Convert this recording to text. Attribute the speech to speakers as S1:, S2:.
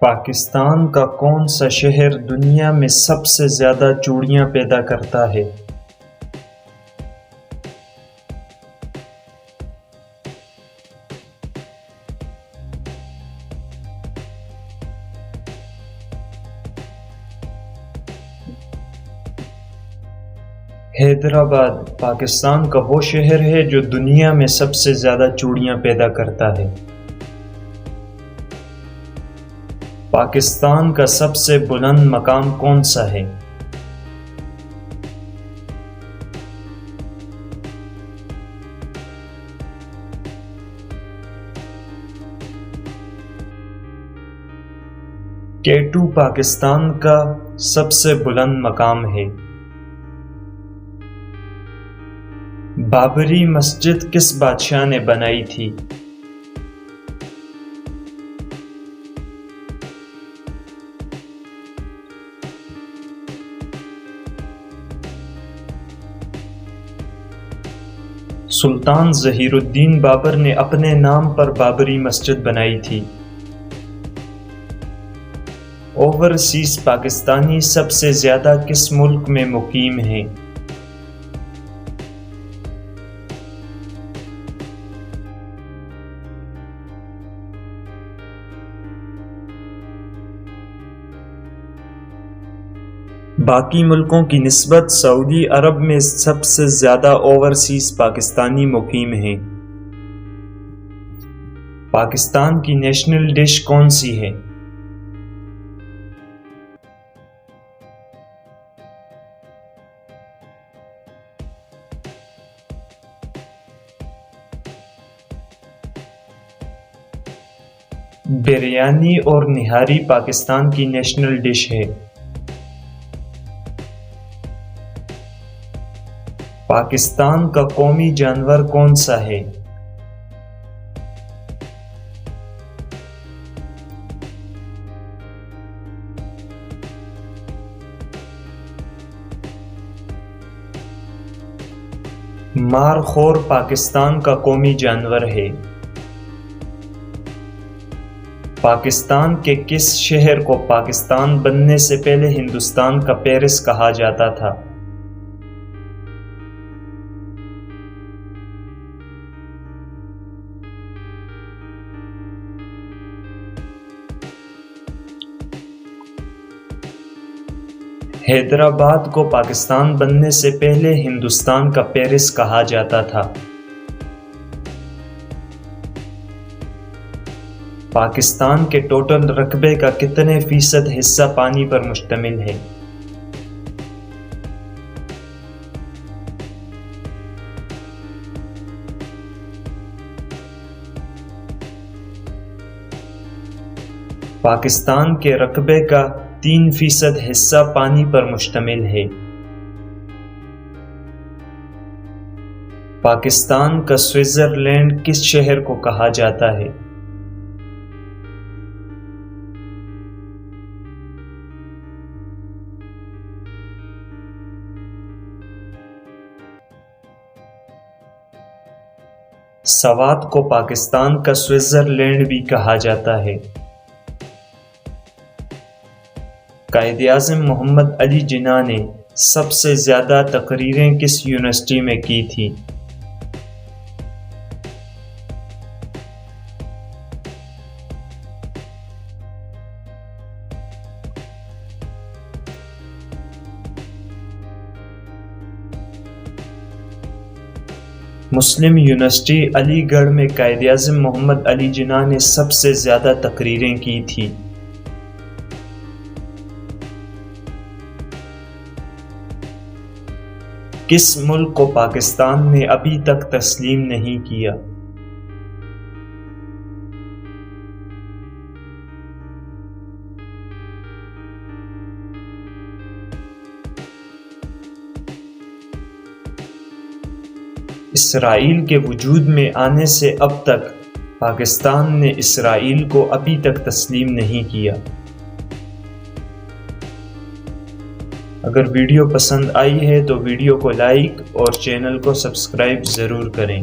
S1: پاکستان کا کون سا شہر دنیا میں سب سے زیادہ چوڑیاں پیدا کرتا ہے؟ حیدرآباد پاکستان کا وہ شہر ہے جو دنیا میں سب سے زیادہ چوڑیاں پیدا کرتا ہے۔ پاکستان کا سب سے بلند مقام کون سا ہے؟ K2 پاکستان کا سب سے بلند مقام ہے۔ بابری مسجد کس بادشاہ نے بنائی تھی؟ سلطان ظہیر الدین بابر نے اپنے نام پر بابری مسجد بنائی تھی۔ اوورسیز پاکستانی سب سے زیادہ کس ملک میں مقیم ہیں؟ باقی ملکوں کی نسبت سعودی عرب میں سب سے زیادہ اوورسیز پاکستانی مقیم ہیں۔ پاکستان کی نیشنل ڈش کون سی ہے؟ بریانی اور نہاری پاکستان کی نیشنل ڈش ہے۔ پاکستان کا قومی جانور کون سا ہے؟ مار خور پاکستان کا قومی جانور ہے۔ پاکستان کے کس شہر کو پاکستان بننے سے پہلے ہندوستان کا پیرس کہا جاتا تھا؟ حیدرآباد کو پاکستان بننے سے پہلے ہندوستان کا پیرس کہا جاتا تھا۔ پاکستان کے ٹوٹل رقبے کا کتنے فیصد حصہ پانی پر مشتمل ہے؟ پاکستان کے رقبے کا 3% حصہ پانی پر مشتمل ہے۔ پاکستان کا سوئٹزرلینڈ کس شہر کو کہا جاتا ہے؟ سوات کو پاکستان کا سوئٹزرلینڈ بھی کہا جاتا ہے۔ قائد اعظم محمد علی جناح نے سب سے زیادہ تقریریں کس یونیورسٹی میں کی تھی؟ مسلم یونیورسٹی علی گڑھ میں قائد اعظم محمد علی جناح نے سب سے زیادہ تقریریں کی تھی۔ کس ملک کو پاکستان نے ابھی تک تسلیم نہیں کیا؟ اسرائیل کے وجود میں آنے سے اب تک پاکستان نے اسرائیل کو ابھی تک تسلیم نہیں کیا۔ اگر ویڈیو پسند آئی ہے تو ویڈیو کو لائک اور چینل کو سبسکرائب ضرور کریں۔